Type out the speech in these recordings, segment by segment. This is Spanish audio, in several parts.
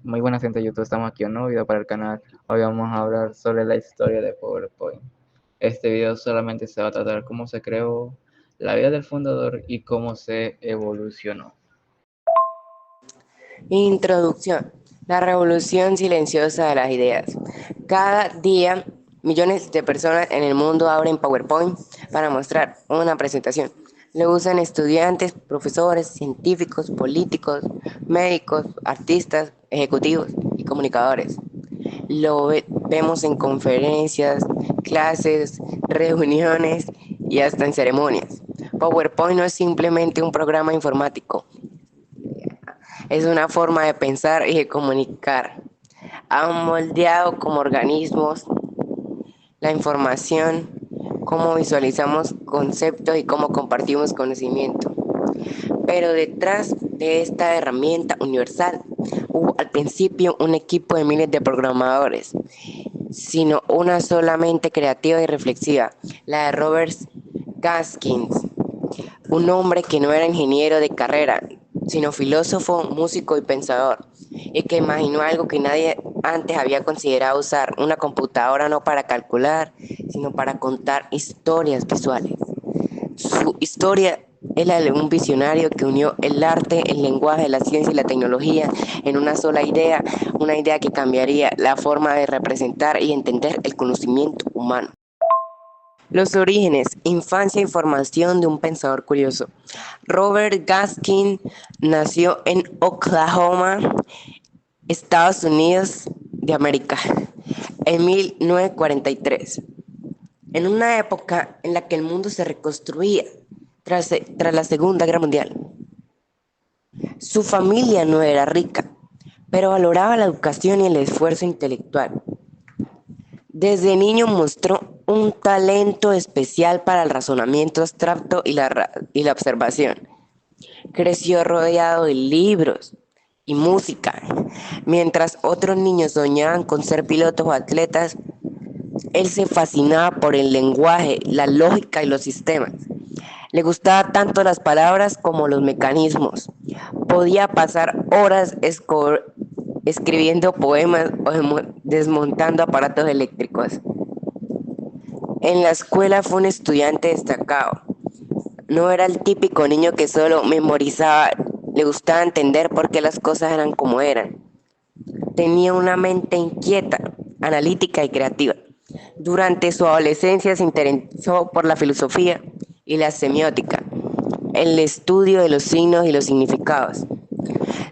Muy buena gente de YouTube, estamos aquí en un nuevo video para el canal. Hoy vamos a hablar sobre la historia de PowerPoint. Este video solamente se va a tratar cómo se creó, la vida del fundador y cómo se evolucionó. Introducción. La revolución silenciosa de las ideas. Cada día, millones de personas en el mundo abren PowerPoint para mostrar una presentación. Lo usan estudiantes, profesores, científicos, políticos, médicos, artistas, ejecutivos y comunicadores. Vemos en conferencias, clases, reuniones y hasta en ceremonias. PowerPoint no es simplemente un programa informático, es una forma de pensar y de comunicar. Han moldeado como organismos la información, cómo visualizamos conceptos y cómo compartimos conocimiento. Pero detrás de esta herramienta universal hubo al principio un equipo de miles de programadores, sino una solamente creativa y reflexiva, la de Robert Gaskins, un hombre que no era ingeniero de carrera, sino filósofo, músico y pensador, y que imaginó algo que nadie antes había considerado usar, una computadora no para calcular, sino para contar historias visuales. Su historia es la de un visionario que unió el arte, el lenguaje, la ciencia y la tecnología en una sola idea, una idea que cambiaría la forma de representar y entender el conocimiento humano. Los orígenes, infancia y formación de un pensador curioso. Robert Gaskin nació en Oklahoma, Estados Unidos de América, en 1943, en una época en la que el mundo se reconstruía tras la Segunda Guerra Mundial. Su familia no era rica, pero valoraba la educación y el esfuerzo intelectual. Desde niño mostró un talento especial para el razonamiento abstracto y la observación. Creció rodeado de libros y música. Mientras otros niños soñaban con ser pilotos o atletas, él se fascinaba por el lenguaje, la lógica y los sistemas. Le gustaban tanto las palabras como los mecanismos. Podía pasar horas escribiendo poemas o desmontando aparatos eléctricos. En la escuela fue un estudiante destacado. No era el típico niño que solo memorizaba, le gustaba entender por qué las cosas eran como eran. Tenía una mente inquieta, analítica y creativa. Durante su adolescencia se interesó por la filosofía y la semiótica, el estudio de los signos y los significados.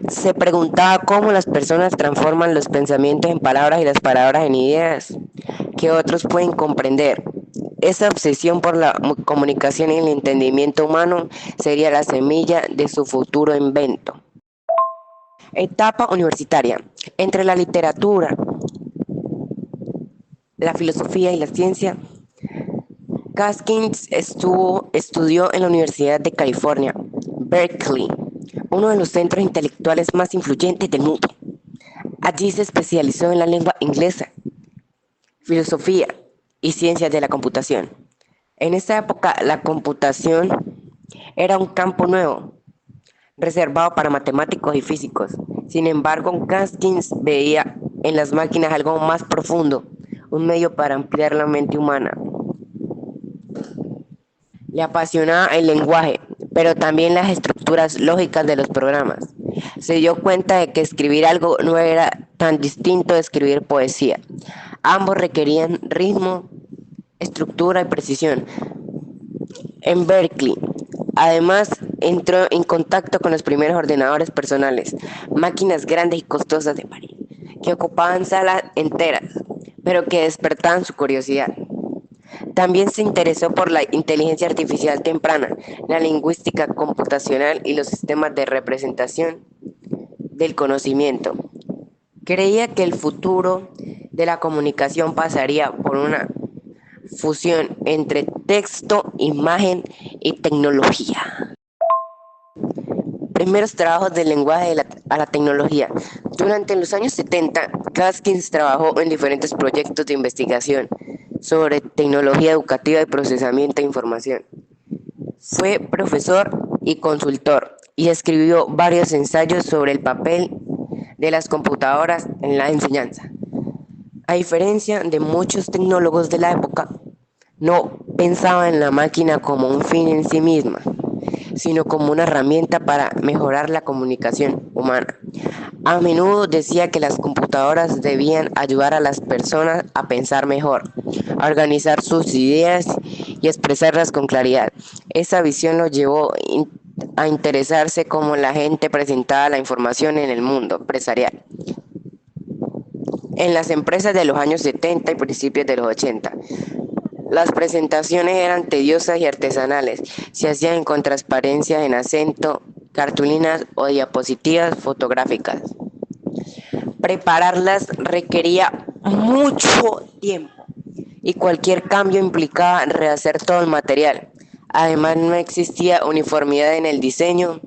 Se preguntaba cómo las personas transforman los pensamientos en palabras y las palabras en ideas que otros pueden comprender. Esa obsesión por la comunicación y el entendimiento humano sería la semilla de su futuro invento. Etapa universitaria. Entre la literatura, la filosofía y la ciencia, Gaskins estudió en la Universidad de California, Berkeley, uno de los centros intelectuales más influyentes del mundo. Allí se especializó en la lengua inglesa, filosofía y ciencias de la computación. En esa época, la computación era un campo nuevo, reservado para matemáticos y físicos. Sin embargo, Gaskins veía en las máquinas algo más profundo, un medio para ampliar la mente humana. Le apasionaba el lenguaje, pero también las estructuras lógicas de los programas. Se dio cuenta de que escribir algo no era tan distinto de escribir poesía. Ambos requerían ritmo, estructura y precisión. En Berkeley, además, entró en contacto con los primeros ordenadores personales, máquinas grandes y costosas de París, que ocupaban salas enteras, pero que despertaban su curiosidad. También se interesó por la inteligencia artificial temprana, la lingüística computacional y los sistemas de representación del conocimiento. Creía que el futuro de la comunicación pasaría por una fusión entre texto, imagen y tecnología. Primeros trabajos del lenguaje a la tecnología. Durante los años 70, Gaskins trabajó en diferentes proyectos de investigación sobre tecnología educativa y procesamiento de información. Fue profesor y consultor y escribió varios ensayos sobre el papel de las computadoras en la enseñanza. A diferencia de muchos tecnólogos de la época, no pensaba en la máquina como un fin en sí misma, sino como una herramienta para mejorar la comunicación humana. A menudo decía que las computadoras debían ayudar a las personas a pensar mejor, a organizar sus ideas y expresarlas con claridad. Esa visión lo llevó a interesarse cómo la gente presentaba la información en el mundo empresarial, en las empresas de los años 70 y principios de los 80. Las presentaciones eran tediosas y artesanales, se hacían con transparencia en acento, cartulinas o diapositivas fotográficas. Prepararlas requería mucho tiempo y cualquier cambio implicaba rehacer todo el material. Además, no existía uniformidad en el diseño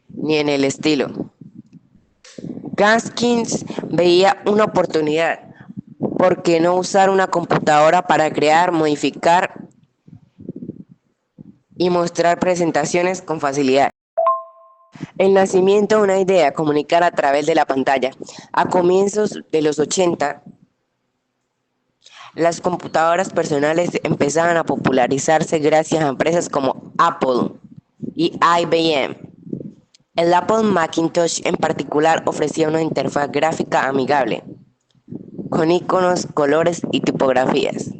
ni en el estilo. Gaskins veía una oportunidad. ¿Por qué no usar una computadora para crear, modificar y mostrar presentaciones con facilidad? El nacimiento de una idea, comunicar a través de la pantalla. A comienzos de los 80, las computadoras personales empezaban a popularizarse gracias a empresas como Apple y IBM. El Apple Macintosh en particular ofrecía una interfaz gráfica amigable, con iconos, colores y tipografías.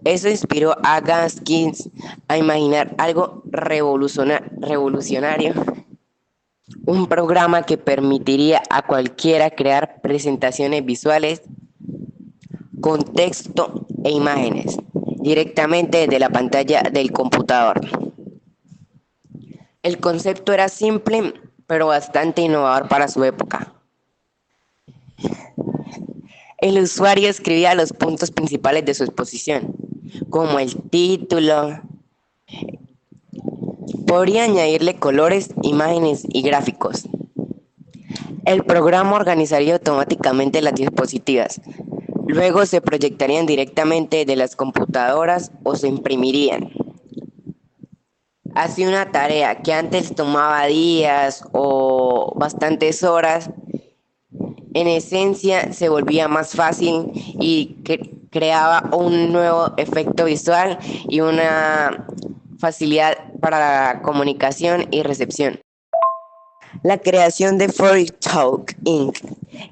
Eso inspiró a Gaskins a imaginar algo revolucionario, un programa que permitiría a cualquiera crear presentaciones visuales con texto e imágenes directamente desde la pantalla del computador. El concepto era simple, pero bastante innovador para su época. El usuario escribía los puntos principales de su exposición, como el título. Podría añadirle colores, imágenes y gráficos. El programa organizaría automáticamente las diapositivas. Luego se proyectarían directamente de las computadoras o se imprimirían. Así una tarea que antes tomaba días o bastantes horas, en esencia se volvía más fácil y creaba un nuevo efecto visual y una facilidad para la comunicación y recepción. La creación de FurryTalk Inc.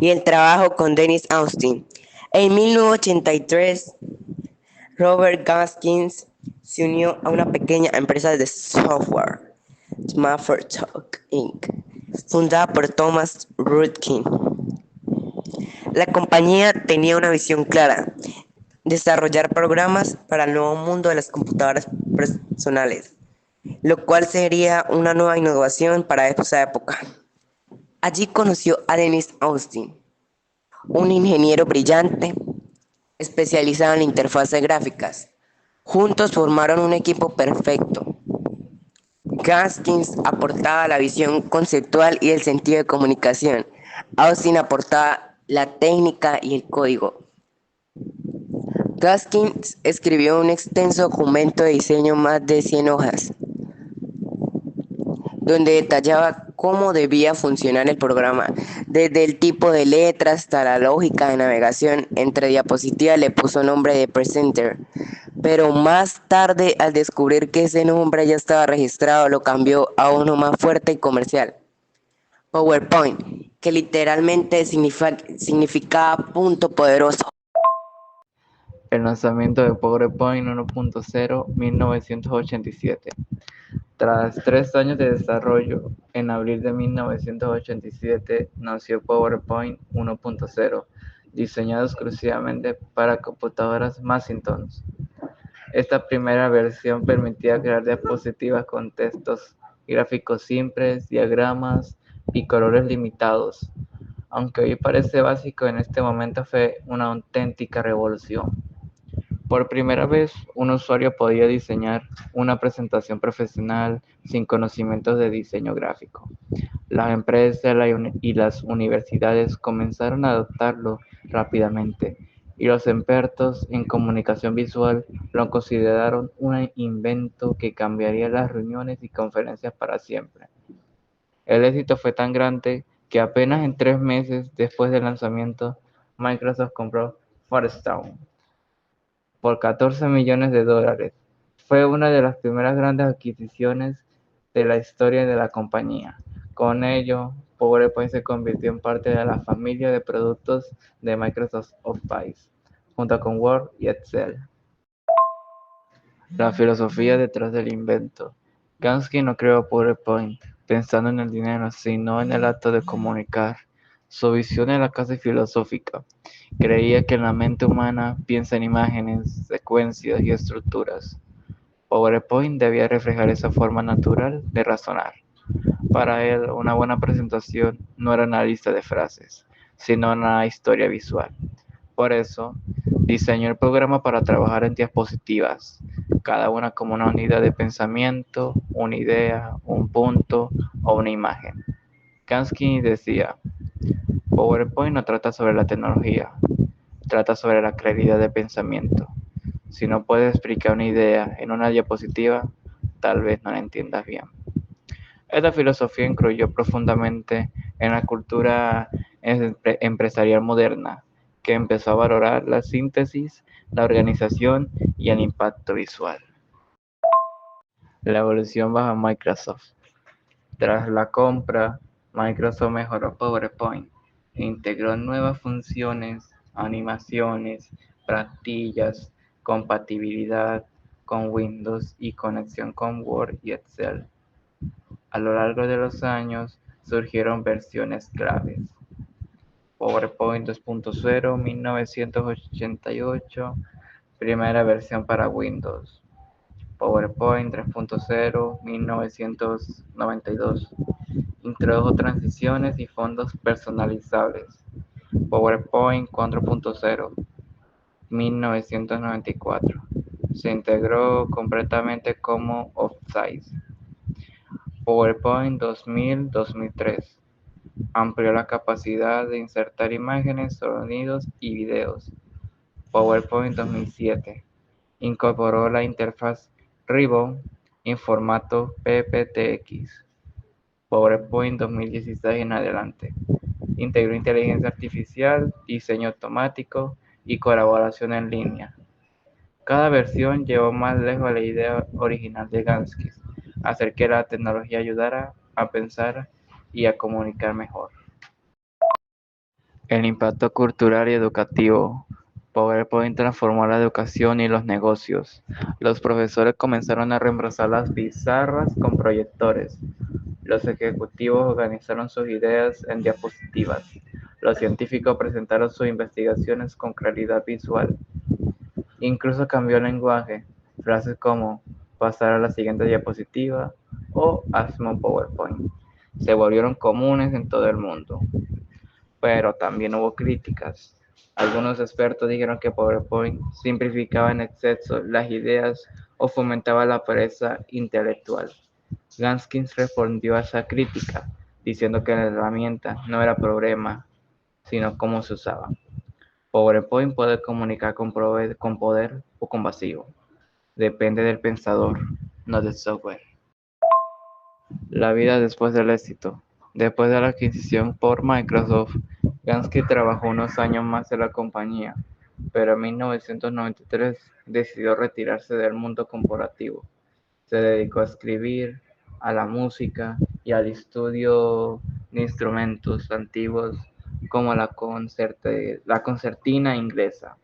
y el trabajo con Dennis Austin. En 1983, Robert Gaskins se unió a una pequeña empresa de software, SmartTalk Inc., fundada por Thomas Rudkin. La compañía tenía una visión clara: desarrollar programas para el nuevo mundo de las computadoras personales, lo cual sería una nueva innovación para esa época. Allí conoció a Dennis Austin, un ingeniero brillante especializado en interfaces gráficas. Juntos formaron un equipo perfecto. Gaskins aportaba la visión conceptual y el sentido de comunicación. Austin aportaba la técnica y el código. Gaskins escribió un extenso documento de diseño, más de 100 hojas, donde detallaba cómo debía funcionar el programa, desde el tipo de letra hasta la lógica de navegación. Entre diapositivas le puso nombre de Presenter, pero más tarde, al descubrir que ese nombre ya estaba registrado, lo cambió a uno más fuerte y comercial: PowerPoint, que literalmente significaba punto poderoso. El lanzamiento de PowerPoint 1.0, 1987. Tras 3 años de desarrollo, en abril de 1987 nació PowerPoint 1.0, diseñado exclusivamente para computadoras Macintosh. Esta primera versión permitía crear diapositivas con textos, gráficos simples, diagramas y colores limitados. Aunque hoy parece básico, en este momento fue una auténtica revolución. Por primera vez, un usuario podía diseñar una presentación profesional sin conocimientos de diseño gráfico. Las empresas y las universidades comenzaron a adoptarlo rápidamente, y los expertos en comunicación visual lo consideraron un invento que cambiaría las reuniones y conferencias para siempre. El éxito fue tan grande que apenas en 3 meses después del lanzamiento, Microsoft compró Firestone por $14 millones. Fue una de las primeras grandes adquisiciones de la historia de la compañía. Con ello, PowerPoint se convirtió en parte de la familia de productos de Microsoft Office, junto con Word y Excel. La filosofía detrás del invento. Gansky no creó PowerPoint pensando en el dinero, sino en el acto de comunicar. Su visión era casi filosófica. Creía que la mente humana piensa en imágenes, secuencias y estructuras. PowerPoint debía reflejar esa forma natural de razonar. Para él, una buena presentación no era una lista de frases, sino una historia visual. Por eso, diseñó el programa para trabajar en diapositivas, cada una como una unidad de pensamiento, una idea, un punto o una imagen. Kansky decía, PowerPoint no trata sobre la tecnología, trata sobre la claridad de pensamiento. Si no puedes explicar una idea en una diapositiva, tal vez no la entiendas bien. Esta filosofía influyó profundamente en la cultura empresarial moderna, que empezó a valorar la síntesis, la organización y el impacto visual. La evolución bajo Microsoft. Tras la compra, Microsoft mejoró PowerPoint e integró nuevas funciones, animaciones, plantillas, compatibilidad con Windows y conexión con Word y Excel. A lo largo de los años surgieron versiones claves. PowerPoint 2.0 1988, primera versión para Windows. PowerPoint 3.0 1992, introdujo transiciones y fondos personalizables. PowerPoint 4.0 1994, se integró completamente como Office. PowerPoint 2000-2003, amplió la capacidad de insertar imágenes, sonidos y videos. PowerPoint 2007, incorporó la interfaz Ribbon en formato PPTX. PowerPoint 2016 en adelante, integró inteligencia artificial, diseño automático y colaboración en línea. Cada versión llevó más lejos la idea original de Gansky, hacer que la tecnología ayudara a pensar y a comunicar mejor. El impacto cultural y educativo. PowerPoint transformó la educación y los negocios. Los profesores comenzaron a reemplazar las pizarras con proyectores. Los ejecutivos organizaron sus ideas en diapositivas. Los científicos presentaron sus investigaciones con claridad visual. Incluso cambió el lenguaje. Frases como pasar a la siguiente diapositiva o hazme un PowerPoint se volvieron comunes en todo el mundo. Pero también hubo críticas. Algunos expertos dijeron que PowerPoint simplificaba en exceso las ideas o fomentaba la pereza intelectual. Gansky respondió a esa crítica, diciendo que la herramienta no era problema, sino cómo se usaba. PowerPoint puede comunicar con poder o con vacío. Depende del pensador, no del software. La vida después del éxito. Después de la adquisición por Microsoft, Gansky trabajó unos años más en la compañía, pero en 1993 decidió retirarse del mundo corporativo. Se dedicó a escribir, a la música y al estudio de instrumentos antiguos como la concertina inglesa.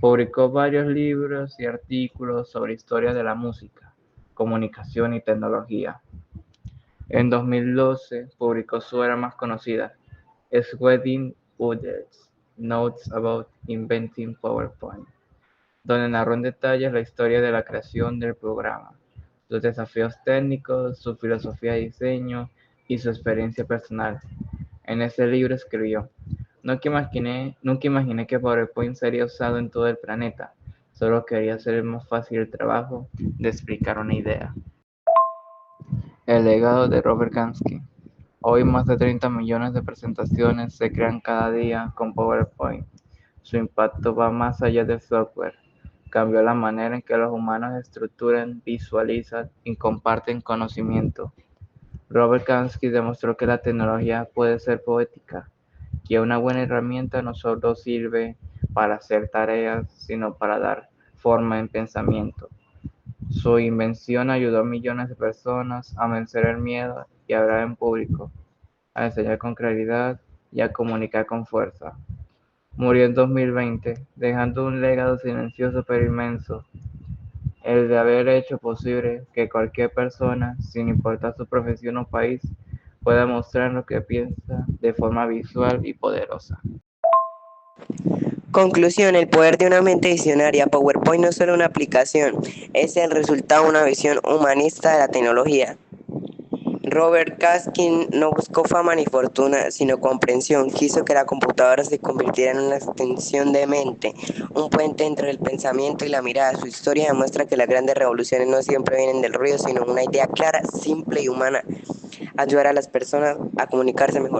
Publicó varios libros y artículos sobre historia de la música, comunicación y tecnología. En 2012 publicó su obra más conocida, Sweden Udets, Notes About Inventing PowerPoint, donde narró en detalle la historia de la creación del programa, los desafíos técnicos, su filosofía de diseño y su experiencia personal. En ese libro escribió, nunca imaginé que PowerPoint sería usado en todo el planeta, solo quería hacer más fácil el trabajo de explicar una idea. El legado de Robert Gansky. Hoy más de 30 millones de presentaciones se crean cada día con PowerPoint. Su impacto va más allá del software. Cambió la manera en que los humanos estructuran, visualizan y comparten conocimiento. Robert Kansky demostró que la tecnología puede ser poética, que una buena herramienta no solo sirve para hacer tareas, sino para dar forma en pensamiento. Su invención ayudó a millones de personas a vencer el miedo y a hablar en público, a enseñar con claridad y a comunicar con fuerza. Murió en 2020, dejando un legado silencioso pero inmenso, el de haber hecho posible que cualquier persona, sin importar su profesión o país, pueda mostrar lo que piensa de forma visual y poderosa. Conclusión, el poder de una mente visionaria. PowerPoint no es solo una aplicación, es el resultado de una visión humanista de la tecnología. Robert Kaskin no buscó fama ni fortuna, sino comprensión. Quiso que la computadora se convirtiera en una extensión de mente, un puente entre el pensamiento y la mirada. Su historia demuestra que las grandes revoluciones no siempre vienen del ruido, sino una idea clara, simple y humana. Ayudar a las personas a comunicarse mejor.